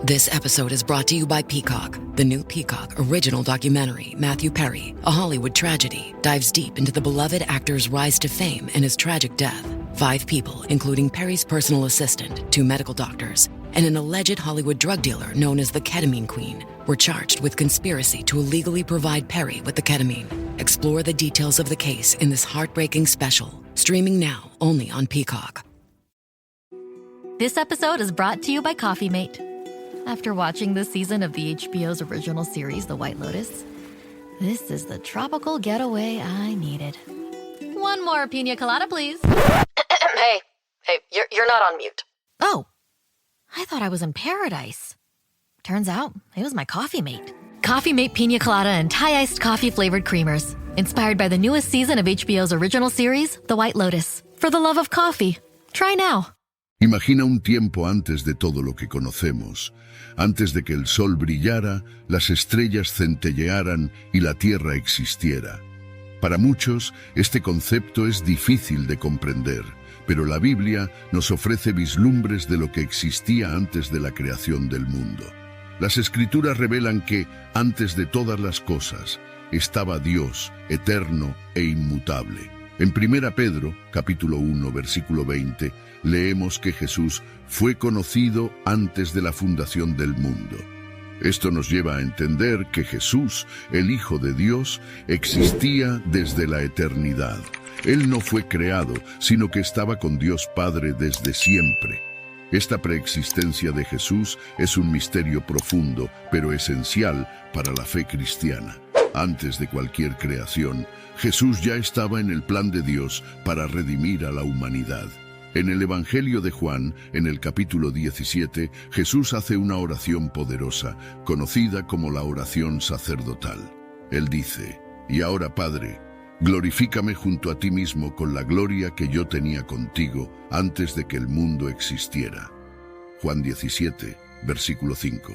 This episode is brought to you by Peacock. The new Peacock original documentary, Matthew Perry, A Hollywood Tragedy, dives deep into the beloved actor's rise to fame and his tragic death. 5 people, including Perry's personal assistant, 2 medical doctors, and an alleged Hollywood drug dealer known as the Ketamine Queen, were charged with conspiracy to illegally provide Perry with the ketamine. Explore the details of the case in this heartbreaking special, streaming now only on Peacock. This episode is brought to you by Coffee Mate. After watching this season of the HBO's original series, The White Lotus, this is the tropical getaway I needed. One more pina colada, please. Hey, you're not on mute. Oh, I thought I was in paradise. Turns out it was my Coffee Mate. Coffee Mate pina colada and Thai iced coffee flavored creamers. Inspired by the newest season of HBO's original series, The White Lotus. For the love of coffee. Try now. Imagina un tiempo antes de todo lo que conocemos, antes de que el sol brillara, las estrellas centellearan y la Tierra existiera. Para muchos, este concepto es difícil de comprender, pero la Biblia nos ofrece vislumbres de lo que existía antes de la creación del mundo. Las Escrituras revelan que, antes de todas las cosas, estaba Dios, eterno e inmutable. En 1 Pedro, capítulo 1, versículo 20, leemos que Jesús fue conocido antes de la fundación del mundo. Esto nos lleva a entender que Jesús, el Hijo de Dios, existía desde la eternidad. Él no fue creado, sino que estaba con Dios Padre desde siempre. Esta preexistencia de Jesús es un misterio profundo, pero esencial para la fe cristiana. Antes de cualquier creación, Jesús ya estaba en el plan de Dios para redimir a la humanidad. En el Evangelio de Juan, en el capítulo 17, Jesús hace una oración poderosa, conocida como la oración sacerdotal. Él dice: «Y ahora, Padre, glorifícame junto a ti mismo con la gloria que yo tenía contigo antes de que el mundo existiera». Juan 17, versículo 5.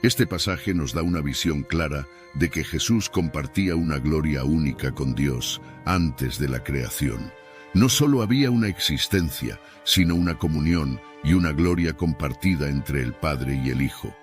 Este pasaje nos da una visión clara de que Jesús compartía una gloria única con Dios antes de la creación. No solo había una existencia, sino una comunión y una gloria compartida entre el Padre y el Hijo.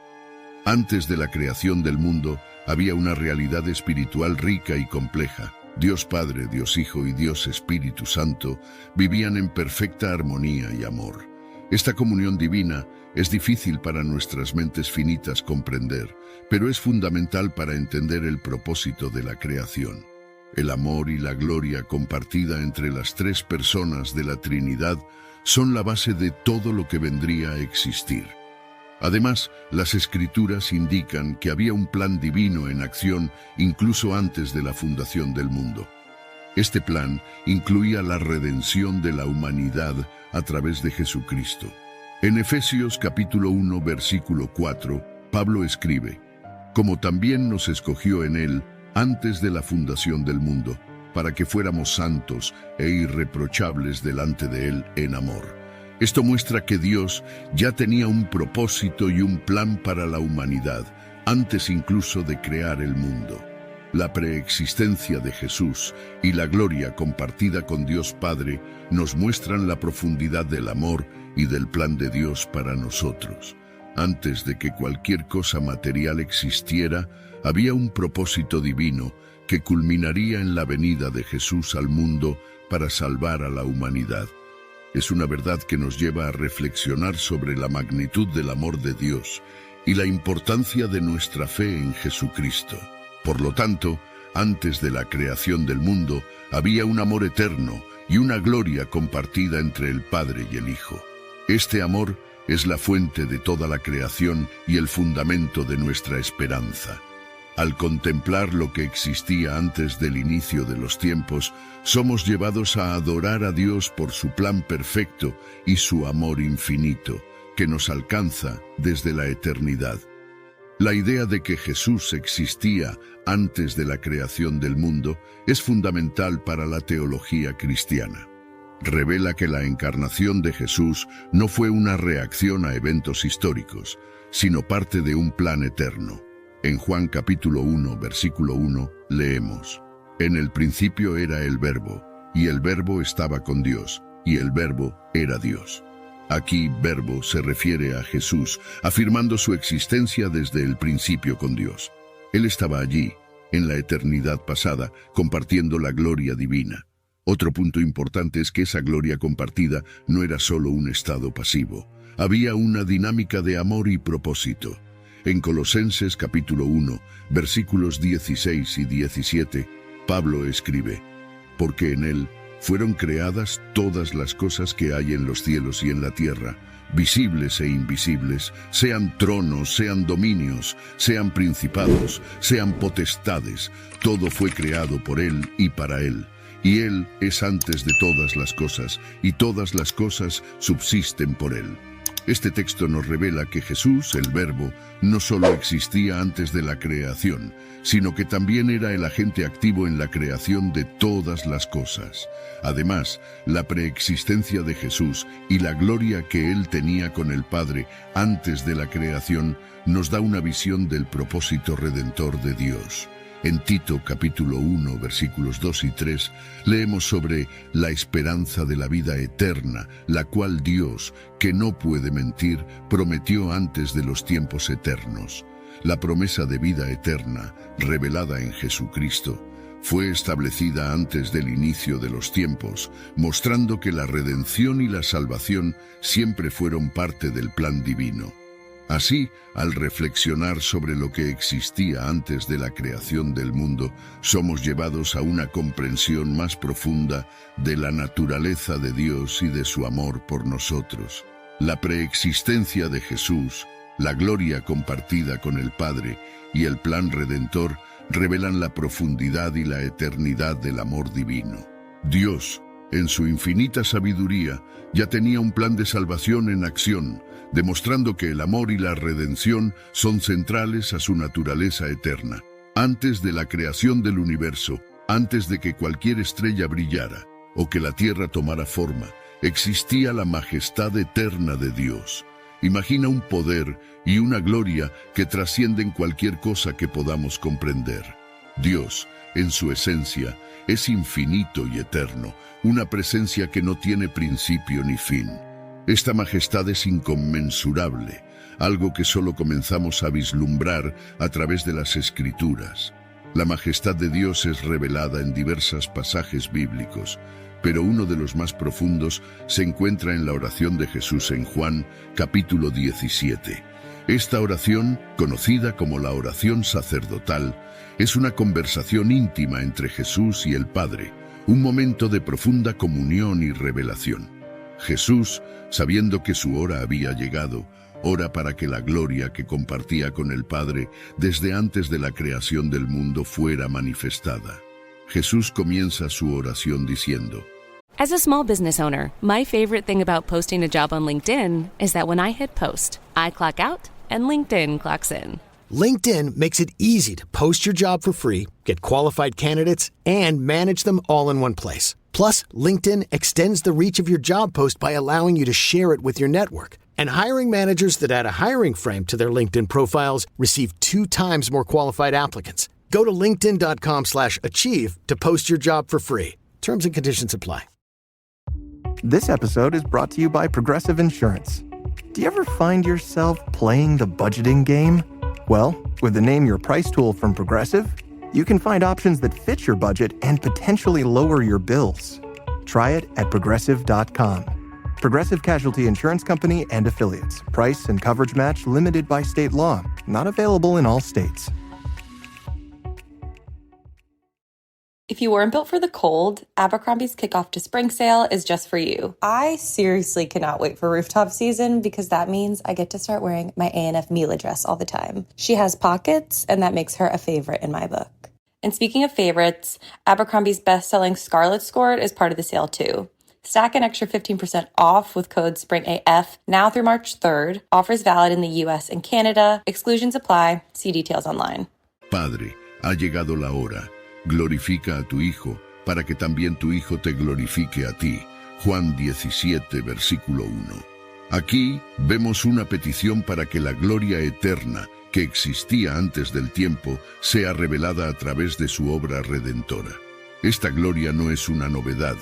Antes de la creación del mundo, había una realidad espiritual rica y compleja. Dios Padre, Dios Hijo y Dios Espíritu Santo vivían en perfecta armonía y amor. Esta comunión divina es difícil para nuestras mentes finitas comprender, pero es fundamental para entender el propósito de la creación. El amor y la gloria compartida entre las 3 personas de la Trinidad son la base de todo lo que vendría a existir. Además, las Escrituras indican que había un plan divino en acción incluso antes de la fundación del mundo. Este plan incluía la redención de la humanidad a través de Jesucristo. En Efesios capítulo 1, versículo 4, Pablo escribe: «Como también nos escogió en él antes de la fundación del mundo, para que fuéramos santos e irreprochables delante de él en amor». Esto muestra que Dios ya tenía un propósito y un plan para la humanidad, antes incluso de crear el mundo. La preexistencia de Jesús y la gloria compartida con Dios Padre nos muestran la profundidad del amor y del plan de Dios para nosotros. Antes de que cualquier cosa material existiera, había un propósito divino que culminaría en la venida de Jesús al mundo para salvar a la humanidad. Es una verdad que nos lleva a reflexionar sobre la magnitud del amor de Dios y la importancia de nuestra fe en Jesucristo. Por lo tanto, antes de la creación del mundo, había un amor eterno y una gloria compartida entre el Padre y el Hijo. Este amor es la fuente de toda la creación y el fundamento de nuestra esperanza. Al contemplar lo que existía antes del inicio de los tiempos, somos llevados a adorar a Dios por su plan perfecto y su amor infinito, que nos alcanza desde la eternidad. La idea de que Jesús existía antes de la creación del mundo es fundamental para la teología cristiana. Revela que la encarnación de Jesús no fue una reacción a eventos históricos, sino parte de un plan eterno. En Juan capítulo 1, versículo 1, leemos: «En el principio era el Verbo, y el Verbo estaba con Dios, y el Verbo era Dios». Aquí, verbo se refiere a Jesús, afirmando su existencia desde el principio con Dios. Él estaba allí, en la eternidad pasada, compartiendo la gloria divina. Otro punto importante es que esa gloria compartida no era solo un estado pasivo. Había una dinámica de amor y propósito. En Colosenses capítulo 1, versículos 16 y 17, Pablo escribe: porque en él fueron creadas todas las cosas que hay en los cielos y en la tierra, visibles e invisibles, sean tronos, sean dominios, sean principados, sean potestades. Todo fue creado por él y para él. Y él es antes de todas las cosas, y todas las cosas subsisten por él. Este texto nos revela que Jesús, el Verbo, no solo existía antes de la creación, sino que también era el agente activo en la creación de todas las cosas. Además, la preexistencia de Jesús y la gloria que él tenía con el Padre antes de la creación nos da una visión del propósito redentor de Dios. En Tito capítulo 1, versículos 2 y 3, leemos sobre la esperanza de la vida eterna, la cual Dios, que no puede mentir, prometió antes de los tiempos eternos. La promesa de vida eterna, revelada en Jesucristo, fue establecida antes del inicio de los tiempos, mostrando que la redención y la salvación siempre fueron parte del plan divino. Así, al reflexionar sobre lo que existía antes de la creación del mundo, somos llevados a una comprensión más profunda de la naturaleza de Dios y de su amor por nosotros. La preexistencia de Jesús, la gloria compartida con el Padre y el plan redentor revelan la profundidad y la eternidad del amor divino. Dios, en su infinita sabiduría, ya tenía un plan de salvación en acción, demostrando que el amor y la redención son centrales a su naturaleza eterna. Antes de la creación del universo, antes de que cualquier estrella brillara o que la tierra tomara forma, existía la majestad eterna de Dios. Imagina un poder y una gloria que trascienden cualquier cosa que podamos comprender. Dios, en su esencia, es infinito y eterno, una presencia que no tiene principio ni fin. Esta majestad es inconmensurable, algo que solo comenzamos a vislumbrar a través de las Escrituras. La majestad de Dios es revelada en diversos pasajes bíblicos, pero uno de los más profundos se encuentra en la oración de Jesús en Juan, capítulo 17. Esta oración, conocida como la oración sacerdotal, es una conversación íntima entre Jesús y el Padre, un momento de profunda comunión y revelación. Jesús, sabiendo que su hora había llegado, ora para que la gloria que compartía con el Padre desde antes de la creación del mundo fuera manifestada. Jesús comienza su oración diciendo: As a small business owner, my favorite thing about posting a job on LinkedIn is that when I hit post, I clock out and LinkedIn clocks in. LinkedIn makes it easy to post your job for free, get qualified candidates, and manage them all in one place. Plus, LinkedIn extends the reach of your job post by allowing you to share it with your network. And hiring managers that add a hiring frame to their LinkedIn profiles receive 2 times more qualified applicants. Go to linkedin.com/achieve to post your job for free. Terms and conditions apply. This episode is brought to you by Progressive Insurance. Do you ever find yourself playing the budgeting game? Well, with the Name Your Price tool from Progressive, you can find options that fit your budget and potentially lower your bills. Try it at Progressive.com. Progressive Casualty Insurance Company and Affiliates. Price and coverage match limited by state law. Not available in all states. If you weren't built for the cold, Abercrombie's kickoff to spring sale is just for you. I seriously cannot wait for rooftop season because that means I get to start wearing my A&F Mila dress all the time. She has pockets, and that makes her a favorite in my book. And speaking of favorites, Abercrombie's best-selling Scarlet Skirt is part of the sale too. Stack an extra 15% off with code SPRINGAF now through March 3rd. Offers valid in the U.S. and Canada. Exclusions apply. See details online. Padre, ha llegado la hora. Glorifica a tu Hijo, para que también tu Hijo te glorifique a ti. Juan 17, versículo 1. Aquí vemos una petición para que la gloria eterna, que existía antes del tiempo, sea revelada a través de su obra redentora. Esta gloria no es una novedad.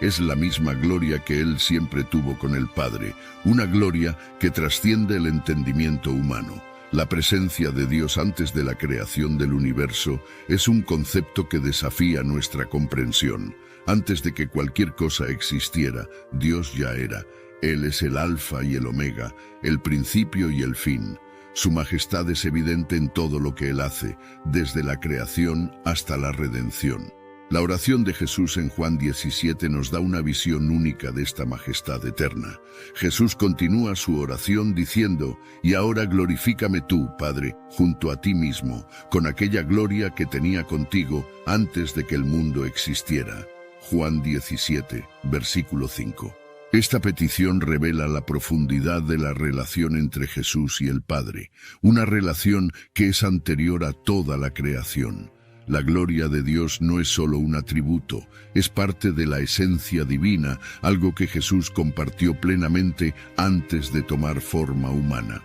es la misma gloria que Él siempre tuvo con el Padre, una gloria que trasciende el entendimiento humano. La presencia de Dios antes de la creación del universo es un concepto que desafía nuestra comprensión. Antes de que cualquier cosa existiera, Dios ya era. Él es el Alfa y el Omega, el principio y el fin. Su majestad es evidente en todo lo que Él hace, desde la creación hasta la redención. La oración de Jesús en Juan 17 nos da una visión única de esta majestad eterna. Jesús continúa su oración diciendo: «Y ahora glorifícame tú, Padre, junto a ti mismo, con aquella gloria que tenía contigo antes de que el mundo existiera». Juan 17, versículo 5. Esta petición revela la profundidad de la relación entre Jesús y el Padre, una relación que es anterior a toda la creación. La gloria de Dios no es solo un atributo, es parte de la esencia divina, algo que Jesús compartió plenamente antes de tomar forma humana.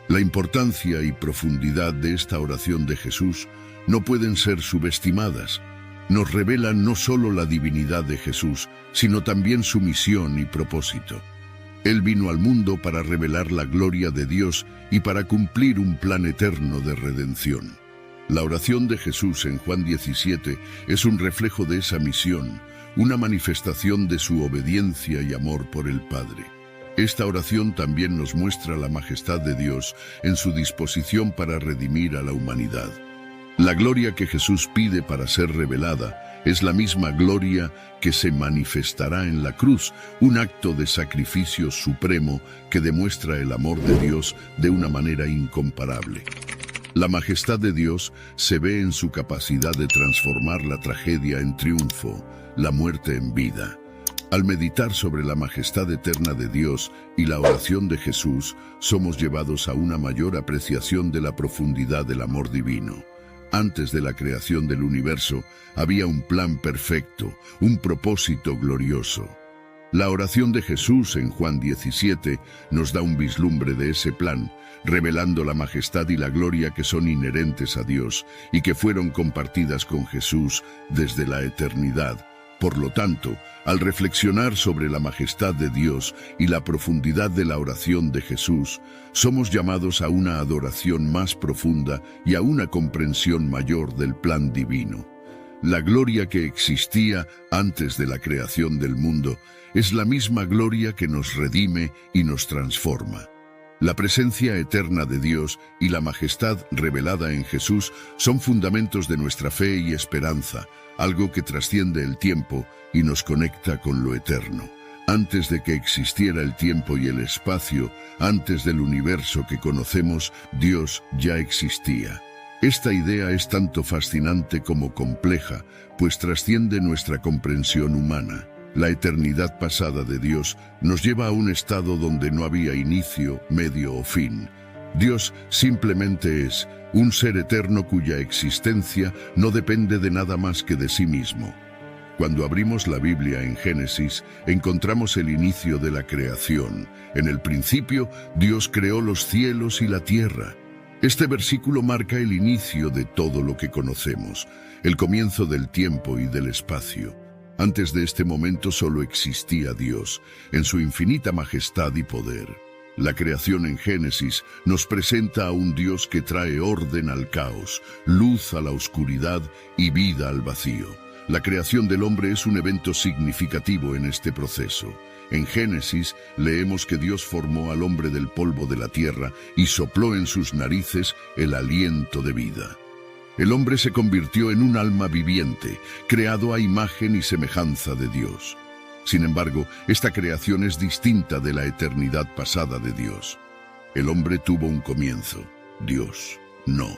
La importancia y profundidad de esta oración de Jesús no pueden ser subestimadas. Nos revelan no solo la divinidad de Jesús, sino también su misión y propósito. Él vino al mundo para revelar la gloria de Dios y para cumplir un plan eterno de redención. La oración de Jesús en Juan 17 es un reflejo de esa misión, una manifestación de su obediencia y amor por el Padre. Esta oración también nos muestra la majestad de Dios en su disposición para redimir a la humanidad. La gloria que Jesús pide para ser revelada es la misma gloria que se manifestará en la cruz, un acto de sacrificio supremo que demuestra el amor de Dios de una manera incomparable. La majestad de Dios se ve en su capacidad de transformar la tragedia en triunfo, la muerte en vida. Al meditar sobre la majestad eterna de Dios y la oración de Jesús, somos llevados a una mayor apreciación de la profundidad del amor divino. Antes de la creación del universo, había un plan perfecto, un propósito glorioso. La oración de Jesús en Juan 17 nos da un vislumbre de ese plan, revelando la majestad y la gloria que son inherentes a Dios y que fueron compartidas con Jesús desde la eternidad. Por lo tanto, al reflexionar sobre la majestad de Dios y la profundidad de la oración de Jesús, somos llamados a una adoración más profunda y a una comprensión mayor del plan divino. La gloria que existía antes de la creación del mundo es la misma gloria que nos redime y nos transforma. La presencia eterna de Dios y la majestad revelada en Jesús son fundamentos de nuestra fe y esperanza, algo que trasciende el tiempo y nos conecta con lo eterno. Antes de que existiera el tiempo y el espacio, antes del universo que conocemos, Dios ya existía. Esta idea es tanto fascinante como compleja, pues trasciende nuestra comprensión humana. La eternidad pasada de Dios nos lleva a un estado donde no había inicio, medio o fin. Dios simplemente es un ser eterno cuya existencia no depende de nada más que de sí mismo. Cuando abrimos la Biblia en Génesis, encontramos el inicio de la creación. En el principio, Dios creó los cielos y la tierra. Este versículo marca el inicio de todo lo que conocemos, el comienzo del tiempo y del espacio. Antes de este momento solo existía Dios, en su infinita majestad y poder. La creación en Génesis nos presenta a un Dios que trae orden al caos, luz a la oscuridad y vida al vacío. La creación del hombre es un evento significativo en este proceso. En Génesis leemos que Dios formó al hombre del polvo de la tierra y sopló en sus narices el aliento de vida. El hombre se convirtió en un alma viviente, creado a imagen y semejanza de Dios. Sin embargo, esta creación es distinta de la eternidad pasada de Dios. El hombre tuvo un comienzo, Dios no.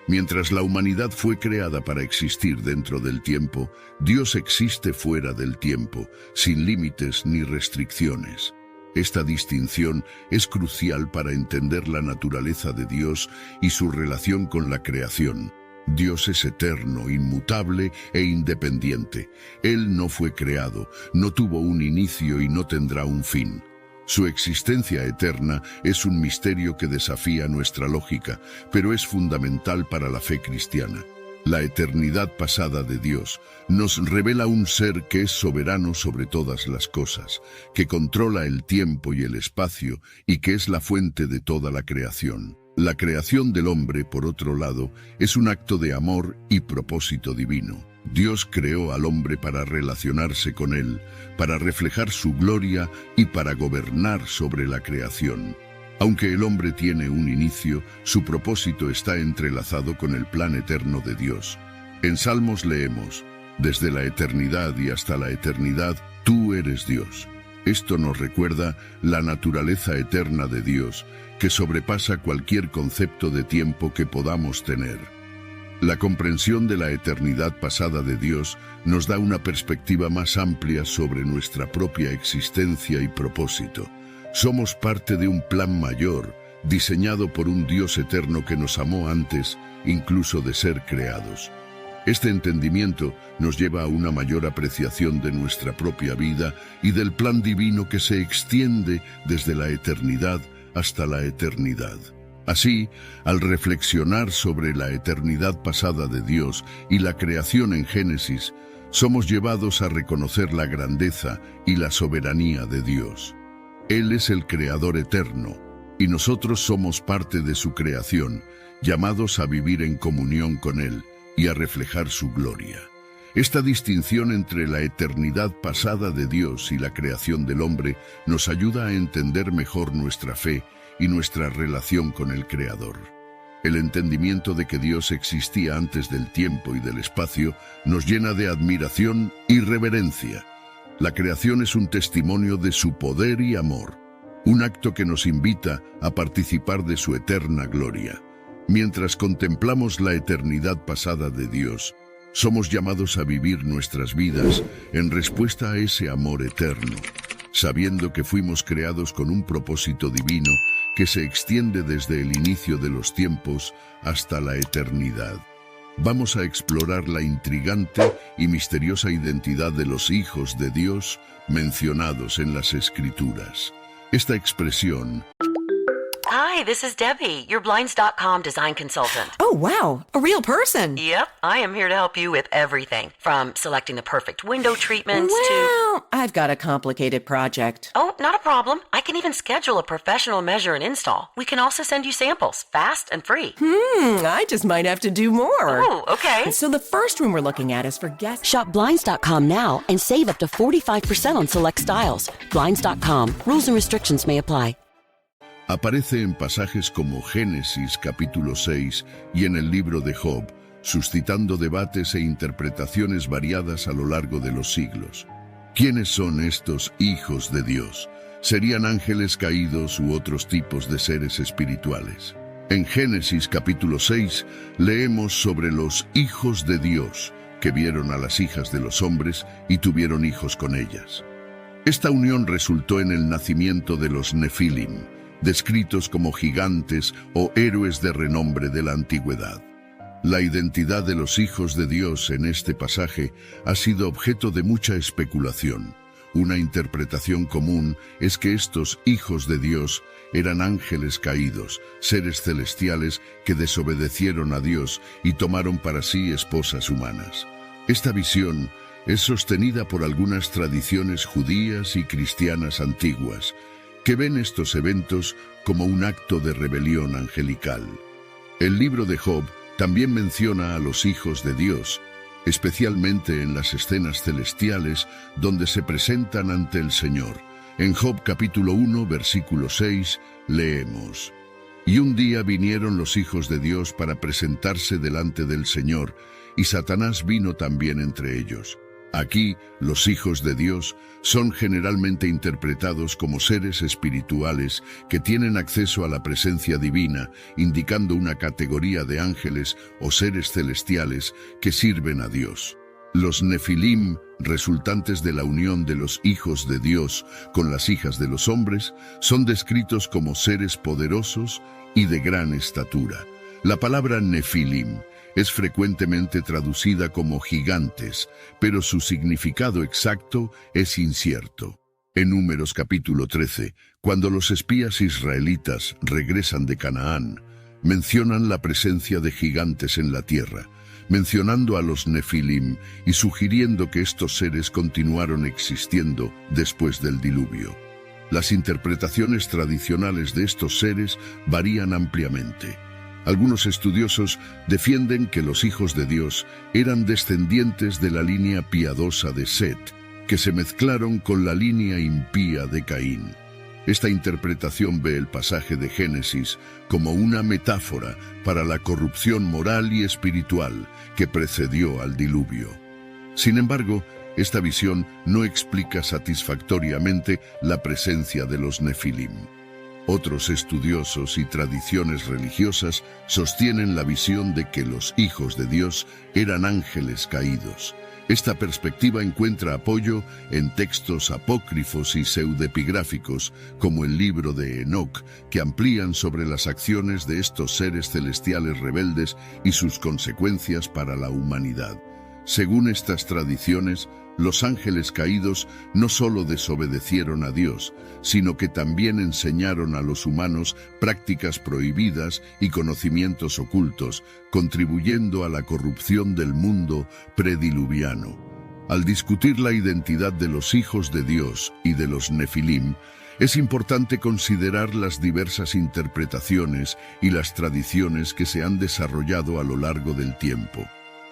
Mientras la humanidad fue creada para existir dentro del tiempo, Dios existe fuera del tiempo, sin límites ni restricciones. Esta distinción es crucial para entender la naturaleza de Dios y su relación con la creación. Dios es eterno, inmutable e independiente. Él no fue creado, no tuvo un inicio y no tendrá un fin. Su existencia eterna es un misterio que desafía nuestra lógica, pero es fundamental para la fe cristiana. La eternidad pasada de Dios nos revela un ser que es soberano sobre todas las cosas, que controla el tiempo y el espacio y que es la fuente de toda la creación. La creación del hombre, por otro lado, es un acto de amor y propósito divino. Dios creó al hombre para relacionarse con él, para reflejar su gloria y para gobernar sobre la creación. Aunque el hombre tiene un inicio, su propósito está entrelazado con el plan eterno de Dios. En Salmos leemos: «Desde la eternidad y hasta la eternidad, tú eres Dios». Esto nos recuerda la naturaleza eterna de Dios, que sobrepasa cualquier concepto de tiempo que podamos tener. La comprensión de la eternidad pasada de Dios nos da una perspectiva más amplia sobre nuestra propia existencia y propósito. Somos parte de un plan mayor, diseñado por un Dios eterno que nos amó antes, incluso de ser creados. Este entendimiento nos lleva a una mayor apreciación de nuestra propia vida y del plan divino que se extiende desde la eternidad hasta la eternidad. Así, al reflexionar sobre la eternidad pasada de Dios y la creación en Génesis, somos llevados a reconocer la grandeza y la soberanía de Dios. Él es el Creador eterno, y nosotros somos parte de su creación, llamados a vivir en comunión con Él y a reflejar su gloria. Esta distinción entre la eternidad pasada de Dios y la creación del hombre nos ayuda a entender mejor nuestra fe y nuestra relación con el Creador. El entendimiento de que Dios existía antes del tiempo y del espacio nos llena de admiración y reverencia. La creación es un testimonio de su poder y amor, un acto que nos invita a participar de su eterna gloria. Mientras contemplamos la eternidad pasada de Dios, somos llamados a vivir nuestras vidas en respuesta a ese amor eterno, sabiendo que fuimos creados con un propósito divino que se extiende desde el inicio de los tiempos hasta la eternidad. Vamos a explorar la intrigante y misteriosa identidad de los hijos de Dios mencionados en las Escrituras. Esta expresión... Hi, this is Debbie, your Blinds.com design consultant. Oh, wow. A real person. Yep, I am here to help you with everything, from selecting the perfect window treatments to... Well, I've got a complicated project. Oh, not a problem. I can even schedule a professional measure and install. We can also send you samples, fast and free. I just might have to do more. Oh, okay. So the first room we're looking at is for guests. Shop Blinds.com now and save up to 45% on select styles. Blinds.com. Rules and restrictions may apply. Aparece en pasajes como Génesis capítulo 6 y en el libro de Job, suscitando debates e interpretaciones variadas a lo largo de los siglos. ¿Quiénes son estos hijos de Dios? ¿Serían ángeles caídos u otros tipos de seres espirituales? En Génesis capítulo 6 leemos sobre los hijos de Dios que vieron a las hijas de los hombres y tuvieron hijos con ellas. Esta unión resultó en el nacimiento de los Nefilim, descritos como gigantes o héroes de renombre de la antigüedad. La identidad de los hijos de Dios en este pasaje ha sido objeto de mucha especulación. Una interpretación común es que estos hijos de Dios eran ángeles caídos, seres celestiales que desobedecieron a Dios y tomaron para sí esposas humanas. Esta visión es sostenida por algunas tradiciones judías y cristianas antiguas, que ven estos eventos como un acto de rebelión angelical. El libro de Job también menciona a los hijos de Dios, especialmente en las escenas celestiales donde se presentan ante el Señor. En Job capítulo 1, versículo 6, leemos: «Y un día vinieron los hijos de Dios para presentarse delante del Señor, y Satanás vino también entre ellos». Aquí, los hijos de Dios son generalmente interpretados como seres espirituales que tienen acceso a la presencia divina, indicando una categoría de ángeles o seres celestiales que sirven a Dios. Los Nefilim, resultantes de la unión de los hijos de Dios con las hijas de los hombres, son descritos como seres poderosos y de gran estatura. La palabra Nefilim es frecuentemente traducida como gigantes, pero su significado exacto es incierto. En Números capítulo 13, cuando los espías israelitas regresan de Canaán, mencionan la presencia de gigantes en la tierra, mencionando a los Nefilim y sugiriendo que estos seres continuaron existiendo después del diluvio. Las interpretaciones tradicionales de estos seres varían ampliamente. Algunos estudiosos defienden que los hijos de Dios eran descendientes de la línea piadosa de Set, que se mezclaron con la línea impía de Caín. Esta interpretación ve el pasaje de Génesis como una metáfora para la corrupción moral y espiritual que precedió al diluvio. Sin embargo, esta visión no explica satisfactoriamente la presencia de los Nefilim. Otros estudiosos y tradiciones religiosas sostienen la visión de que los hijos de Dios eran ángeles caídos. Esta perspectiva encuentra apoyo en textos apócrifos y pseudepigráficos, como el libro de Enoc, que amplían sobre las acciones de estos seres celestiales rebeldes y sus consecuencias para la humanidad. Según estas tradiciones, los ángeles caídos no solo desobedecieron a Dios, sino que también enseñaron a los humanos prácticas prohibidas y conocimientos ocultos, contribuyendo a la corrupción del mundo prediluviano. Al discutir la identidad de los hijos de Dios y de los Nefilim, es importante considerar las diversas interpretaciones y las tradiciones que se han desarrollado a lo largo del tiempo.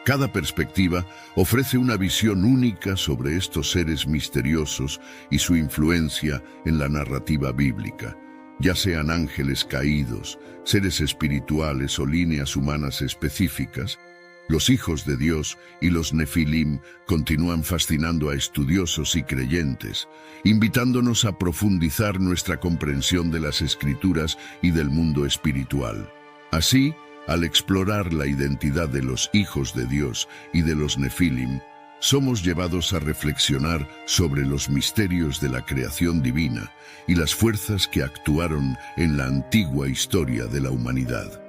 Cada perspectiva ofrece una visión única sobre estos seres misteriosos y su influencia en la narrativa bíblica. Ya sean ángeles caídos, seres espirituales o líneas humanas específicas, los hijos de Dios y los Nefilim continúan fascinando a estudiosos y creyentes, invitándonos a profundizar nuestra comprensión de las Escrituras y del mundo espiritual. Así, al explorar la identidad de los hijos de Dios y de los Nefilim, somos llevados a reflexionar sobre los misterios de la creación divina y las fuerzas que actuaron en la antigua historia de la humanidad.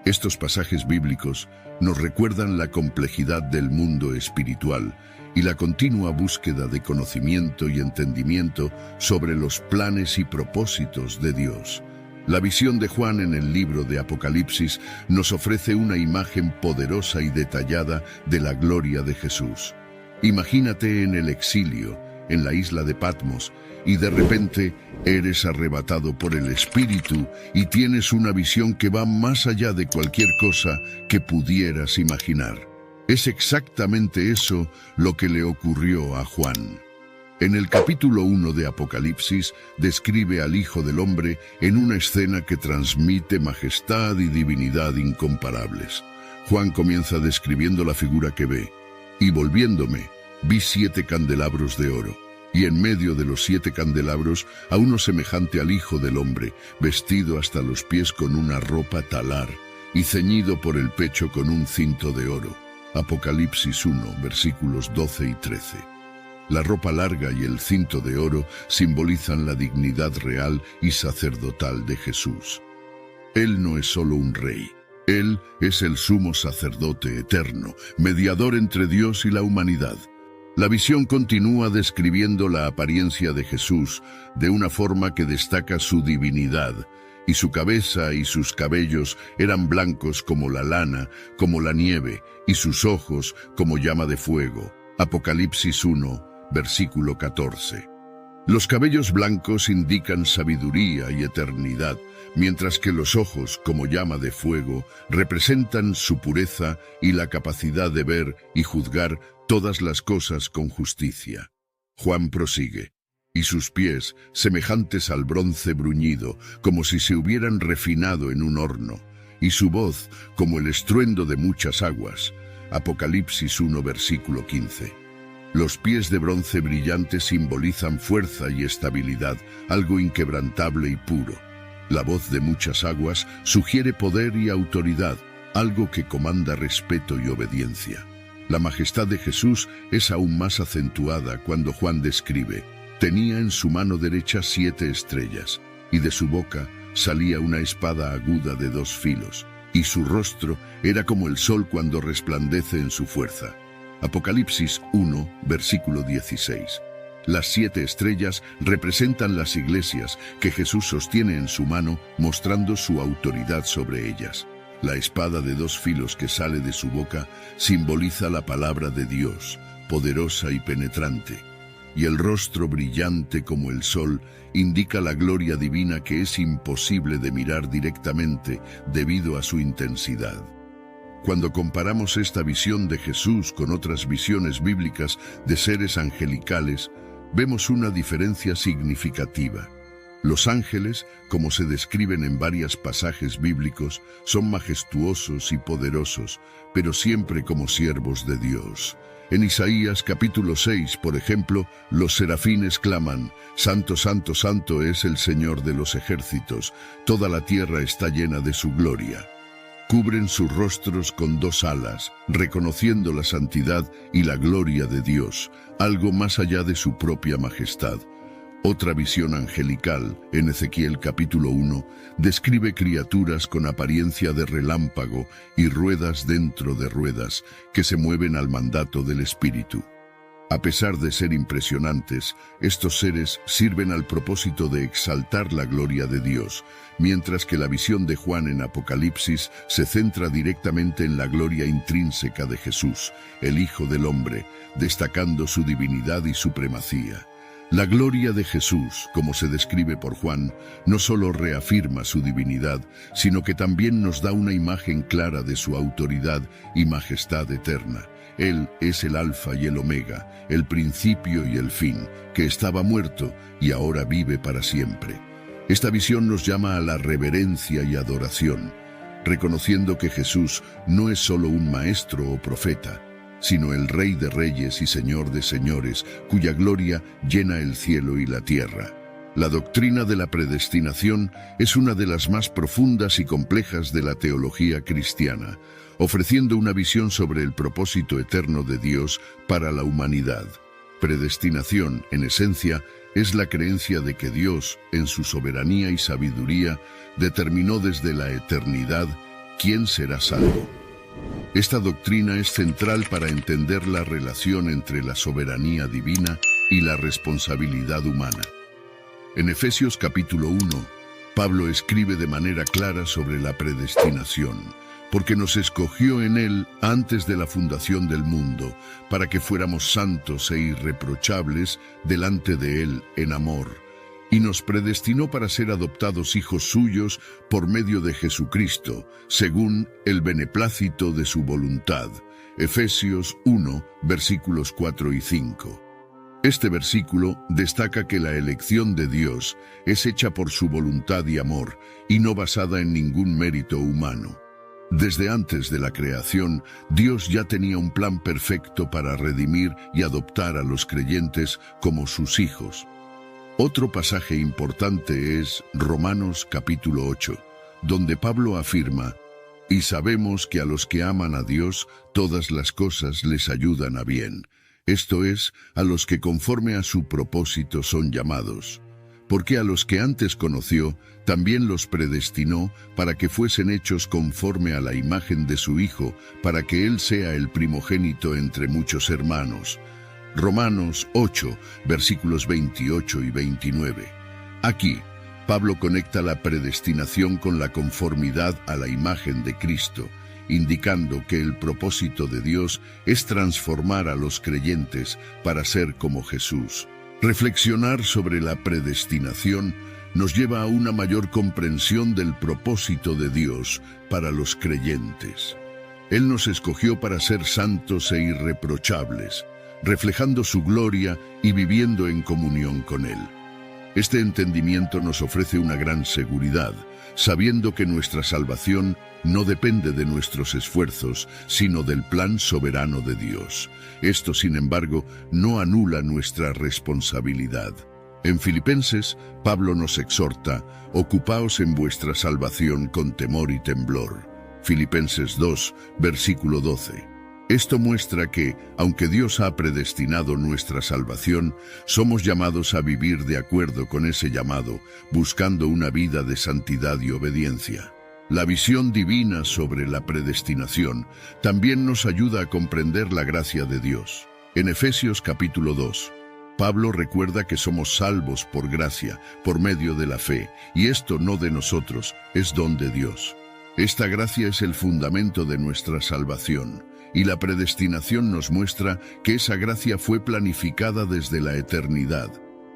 Estos pasajes bíblicos nos recuerdan la complejidad del mundo espiritual y la continua búsqueda de conocimiento y entendimiento sobre los planes y propósitos de Dios. La visión de Juan en el libro de Apocalipsis nos ofrece una imagen poderosa y detallada de la gloria de Jesús. Imagínate en el exilio, en la isla de Patmos, y de repente eres arrebatado por el Espíritu y tienes una visión que va más allá de cualquier cosa que pudieras imaginar. Es exactamente eso lo que le ocurrió a Juan. En el capítulo 1 de Apocalipsis describe al Hijo del Hombre en una escena que transmite majestad y divinidad incomparables. Juan comienza describiendo la figura que ve. Y volviéndome, vi 7 candelabros de oro, y en medio de los 7 candelabros a uno semejante al Hijo del Hombre, vestido hasta los pies con una ropa talar, y ceñido por el pecho con un cinto de oro. Apocalipsis 1, versículos 12 y 13. La ropa larga y el cinto de oro simbolizan la dignidad real y sacerdotal de Jesús. Él no es solo un rey. Él es el sumo sacerdote eterno, mediador entre Dios y la humanidad. La visión continúa describiendo la apariencia de Jesús de una forma que destaca su divinidad, y su cabeza y sus cabellos eran blancos como la lana, como la nieve, y sus ojos como llama de fuego. Apocalipsis 1, versículo 14. Los cabellos blancos indican sabiduría y eternidad, mientras que los ojos, como llama de fuego, representan su pureza y la capacidad de ver y juzgar todas las cosas con justicia. Juan prosigue. Y sus pies, semejantes al bronce bruñido, como si se hubieran refinado en un horno, y su voz, como el estruendo de muchas aguas. Apocalipsis 1, versículo 15. Los pies de bronce brillante simbolizan fuerza y estabilidad, algo inquebrantable y puro. La voz de muchas aguas sugiere poder y autoridad, algo que comanda respeto y obediencia. La majestad de Jesús es aún más acentuada cuando Juan describe: tenía en su mano derecha 7 estrellas, y de su boca salía una espada aguda de 2 filos, y su rostro era como el sol cuando resplandece en su fuerza. Apocalipsis 1, versículo 16. Las 7 estrellas representan las iglesias que Jesús sostiene en su mano, mostrando su autoridad sobre ellas. La espada de dos filos que sale de su boca simboliza la palabra de Dios, poderosa y penetrante. Y el rostro brillante como el sol indica la gloria divina que es imposible de mirar directamente debido a su intensidad. Cuando comparamos esta visión de Jesús con otras visiones bíblicas de seres angelicales, vemos una diferencia significativa. Los ángeles, como se describen en varios pasajes bíblicos, son majestuosos y poderosos, pero siempre como siervos de Dios. En Isaías capítulo 6, por ejemplo, los serafines claman: Santo, santo, santo es el Señor de los ejércitos, toda la tierra está llena de su gloria. Cubren sus rostros con dos alas, reconociendo la santidad y la gloria de Dios, algo más allá de su propia majestad. Otra visión angelical, en Ezequiel capítulo 1, describe criaturas con apariencia de relámpago y ruedas dentro de ruedas que se mueven al mandato del Espíritu. A pesar de ser impresionantes, estos seres sirven al propósito de exaltar la gloria de Dios, mientras que la visión de Juan en Apocalipsis se centra directamente en la gloria intrínseca de Jesús, el Hijo del Hombre, destacando su divinidad y supremacía. La gloria de Jesús, como se describe por Juan, no solo reafirma su divinidad, sino que también nos da una imagen clara de su autoridad y majestad eterna. Él es el Alfa y el Omega, el principio y el fin, que estaba muerto y ahora vive para siempre. Esta visión nos llama a la reverencia y adoración, reconociendo que Jesús no es solo un maestro o profeta, sino el Rey de Reyes y Señor de Señores, cuya gloria llena el cielo y la tierra. La doctrina de la predestinación es una de las más profundas y complejas de la teología cristiana, ofreciendo una visión sobre el propósito eterno de Dios para la humanidad. Predestinación, en esencia, es la creencia de que Dios, en su soberanía y sabiduría, determinó desde la eternidad quién será salvo. Esta doctrina es central para entender la relación entre la soberanía divina y la responsabilidad humana. En Efesios capítulo 1, Pablo escribe de manera clara sobre la predestinación, porque nos escogió en él antes de la fundación del mundo, para que fuéramos santos e irreprochables delante de él en amor, y nos predestinó para ser adoptados hijos suyos por medio de Jesucristo, según el beneplácito de su voluntad. Efesios 1, versículos 4 y 5. Este versículo destaca que la elección de Dios es hecha por su voluntad y amor, y no basada en ningún mérito humano. Desde antes de la creación, Dios ya tenía un plan perfecto para redimir y adoptar a los creyentes como sus hijos. Otro pasaje importante es Romanos capítulo 8, donde Pablo afirma: y sabemos que a los que aman a Dios, todas las cosas les ayudan a bien. Esto es, a los que conforme a su propósito son llamados. Porque a los que antes conoció, también los predestinó para que fuesen hechos conforme a la imagen de su Hijo, para que Él sea el primogénito entre muchos hermanos. Romanos 8, versículos 28 y 29. Aquí, Pablo conecta la predestinación con la conformidad a la imagen de Cristo, indicando que el propósito de Dios es transformar a los creyentes para ser como Jesús. Reflexionar sobre la predestinación nos lleva a una mayor comprensión del propósito de Dios para los creyentes. Él nos escogió para ser santos e irreprochables, reflejando su gloria y viviendo en comunión con Él. Este entendimiento nos ofrece una gran seguridad, sabiendo que nuestra salvación no depende de nuestros esfuerzos, sino del plan soberano de Dios. Esto, sin embargo, no anula nuestra responsabilidad. En Filipenses, Pablo nos exhorta: ocupaos en vuestra salvación con temor y temblor. Filipenses 2, versículo 12. Esto muestra que, aunque Dios ha predestinado nuestra salvación, somos llamados a vivir de acuerdo con ese llamado, buscando una vida de santidad y obediencia. La visión divina sobre la predestinación también nos ayuda a comprender la gracia de Dios. En Efesios capítulo 2, Pablo recuerda que somos salvos por gracia, por medio de la fe, y esto no de nosotros, es don de Dios. Esta gracia es el fundamento de nuestra salvación, y la predestinación nos muestra que esa gracia fue planificada desde la eternidad.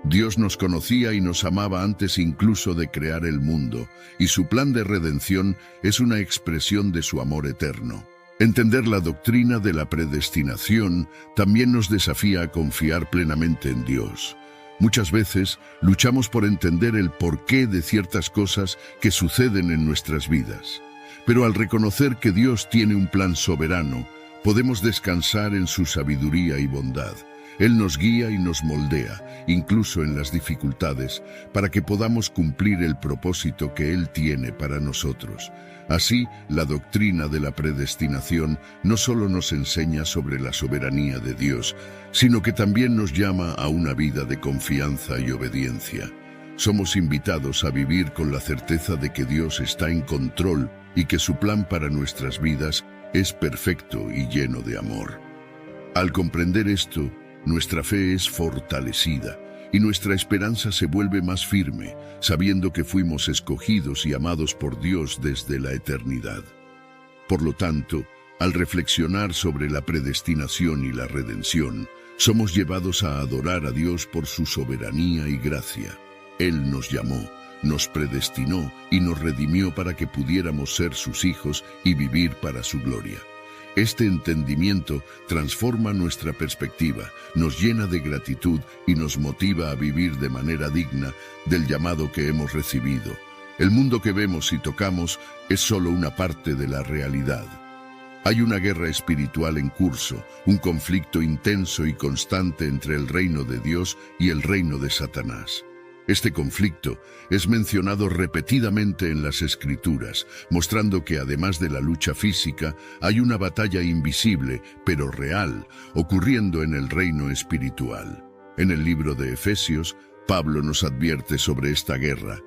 Dios nos conocía y nos amaba antes incluso de crear el mundo, y su plan de redención es una expresión de su amor eterno. Entender la doctrina de la predestinación también nos desafía a confiar plenamente en Dios. Muchas veces luchamos por entender el porqué de ciertas cosas que suceden en nuestras vidas. Pero al reconocer que Dios tiene un plan soberano, podemos descansar en su sabiduría y bondad. Él nos guía y nos moldea, incluso en las dificultades, para que podamos cumplir el propósito que Él tiene para nosotros. Así, la doctrina de la predestinación no solo nos enseña sobre la soberanía de Dios, sino que también nos llama a una vida de confianza y obediencia. Somos invitados a vivir con la certeza de que Dios está en control y que su plan para nuestras vidas es perfecto y lleno de amor. Al comprender esto, nuestra fe es fortalecida y nuestra esperanza se vuelve más firme, sabiendo que fuimos escogidos y amados por Dios desde la eternidad. Por lo tanto, al reflexionar sobre la predestinación y la redención, somos llevados a adorar a Dios por su soberanía y gracia. Él nos llamó, nos predestinó y nos redimió para que pudiéramos ser sus hijos y vivir para su gloria. Este entendimiento transforma nuestra perspectiva, nos llena de gratitud y nos motiva a vivir de manera digna del llamado que hemos recibido. El mundo que vemos y tocamos es solo una parte de la realidad. Hay una guerra espiritual en curso, un conflicto intenso y constante entre el reino de Dios y el reino de Satanás. Este conflicto es mencionado repetidamente en las Escrituras, mostrando que además de la lucha física, hay una batalla invisible, pero real, ocurriendo en el reino espiritual. En el libro de Efesios, Pablo nos advierte sobre esta guerra,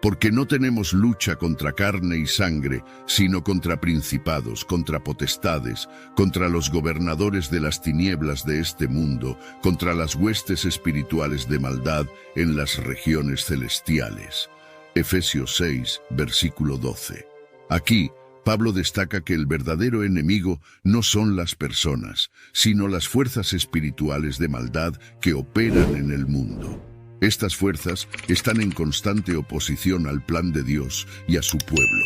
porque no tenemos lucha contra carne y sangre, sino contra principados, contra potestades, contra los gobernadores de las tinieblas de este mundo, contra las huestes espirituales de maldad en las regiones celestiales. Efesios 6, versículo 12. Aquí, Pablo destaca que el verdadero enemigo no son las personas, sino las fuerzas espirituales de maldad que operan en el mundo. Estas fuerzas están en constante oposición al plan de Dios y a su pueblo.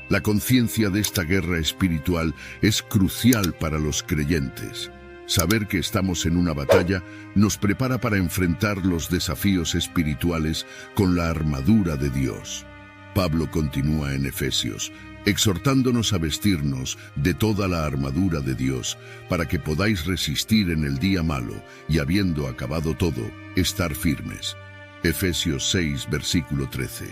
La conciencia de esta guerra espiritual es crucial para los creyentes. Saber que estamos en una batalla nos prepara para enfrentar los desafíos espirituales con la armadura de Dios. Pablo continúa en Efesios, exhortándonos a vestirnos de toda la armadura de Dios, para que podáis resistir en el día malo, y habiendo acabado todo, estar firmes. Efesios 6, versículo 13.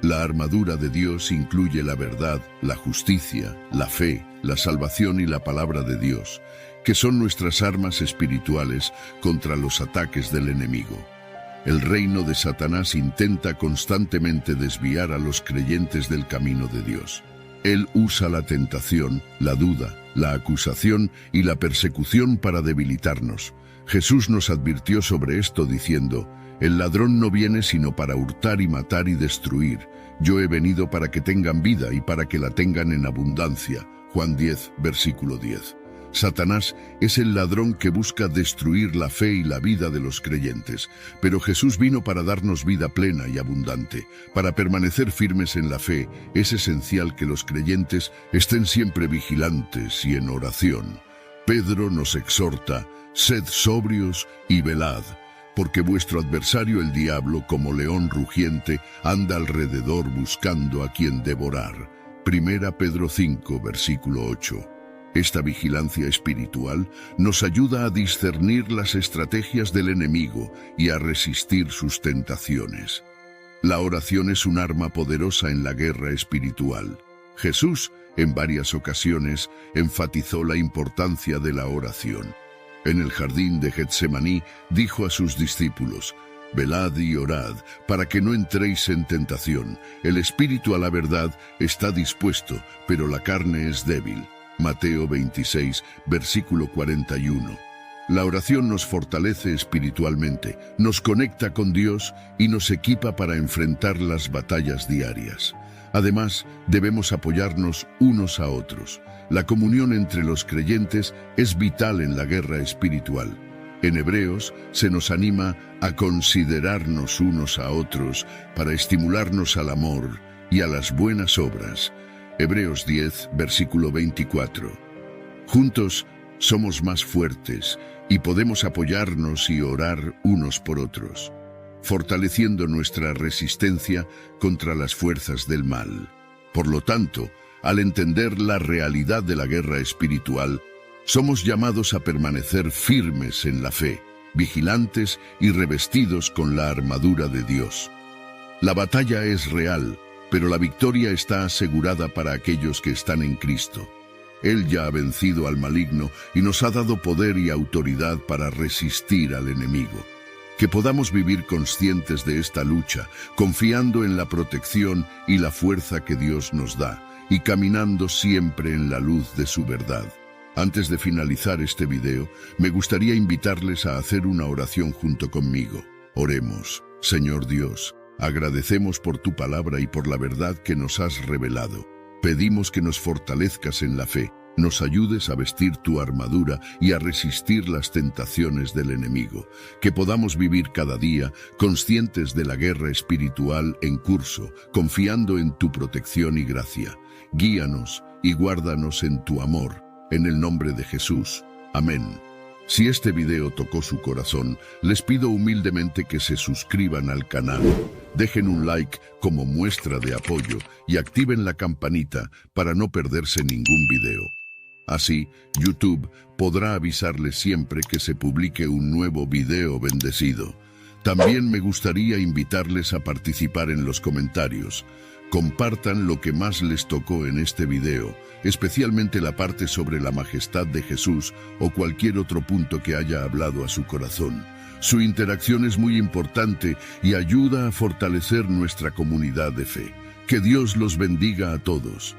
La armadura de Dios incluye la verdad, la justicia, la fe, la salvación y la palabra de Dios, que son nuestras armas espirituales contra los ataques del enemigo. El reino de Satanás intenta constantemente desviar a los creyentes del camino de Dios. Él usa la tentación, la duda, la acusación y la persecución para debilitarnos. Jesús nos advirtió sobre esto diciendo: «El ladrón no viene sino para hurtar y matar y destruir. Yo he venido para que tengan vida y para que la tengan en abundancia». Juan 10, versículo 10. Satanás es el ladrón que busca destruir la fe y la vida de los creyentes, pero Jesús vino para darnos vida plena y abundante. Para permanecer firmes en la fe, es esencial que los creyentes estén siempre vigilantes y en oración. Pedro nos exhorta: «Sed sobrios y velad, porque vuestro adversario el diablo, como león rugiente, anda alrededor buscando a quien devorar». Primera Pedro 5, versículo 8. Esta vigilancia espiritual nos ayuda a discernir las estrategias del enemigo y a resistir sus tentaciones. La oración es un arma poderosa en la guerra espiritual. Jesús, en varias ocasiones, enfatizó la importancia de la oración. En el jardín de Getsemaní dijo a sus discípulos: «Velad y orad, para que no entréis en tentación. El espíritu a la verdad está dispuesto, pero la carne es débil». Mateo 26, versículo 41. La oración nos fortalece espiritualmente, nos conecta con Dios y nos equipa para enfrentar las batallas diarias. Además, debemos apoyarnos unos a otros. La comunión entre los creyentes es vital en la guerra espiritual. En Hebreos se nos anima a considerarnos unos a otros para estimularnos al amor y a las buenas obras. Hebreos 10, versículo 24. Juntos somos más fuertes y podemos apoyarnos y orar unos por otros, fortaleciendo nuestra resistencia contra las fuerzas del mal. Por lo tanto, al entender la realidad de la guerra espiritual, somos llamados a permanecer firmes en la fe, vigilantes y revestidos con la armadura de Dios. La batalla es real, pero la victoria está asegurada para aquellos que están en Cristo. Él ya ha vencido al maligno y nos ha dado poder y autoridad para resistir al enemigo. Que podamos vivir conscientes de esta lucha, confiando en la protección y la fuerza que Dios nos da, y caminando siempre en la luz de su verdad. Antes de finalizar este video, me gustaría invitarles a hacer una oración junto conmigo. Oremos. Señor Dios, agradecemos por tu palabra y por la verdad que nos has revelado. Pedimos que nos fortalezcas en la fe, nos ayudes a vestir tu armadura y a resistir las tentaciones del enemigo. Que podamos vivir cada día conscientes de la guerra espiritual en curso, confiando en tu protección y gracia. Guíanos y guárdanos en tu amor. En el nombre de Jesús. Amén. Si este video tocó su corazón, les pido humildemente que se suscriban al canal, dejen un like como muestra de apoyo y activen la campanita para no perderse ningún video. Así, YouTube podrá avisarles siempre que se publique un nuevo video bendecido. También me gustaría invitarles a participar en los comentarios. Compartan lo que más les tocó en este video, especialmente la parte sobre la majestad de Jesús o cualquier otro punto que haya hablado a su corazón. Su interacción es muy importante y ayuda a fortalecer nuestra comunidad de fe. Que Dios los bendiga a todos.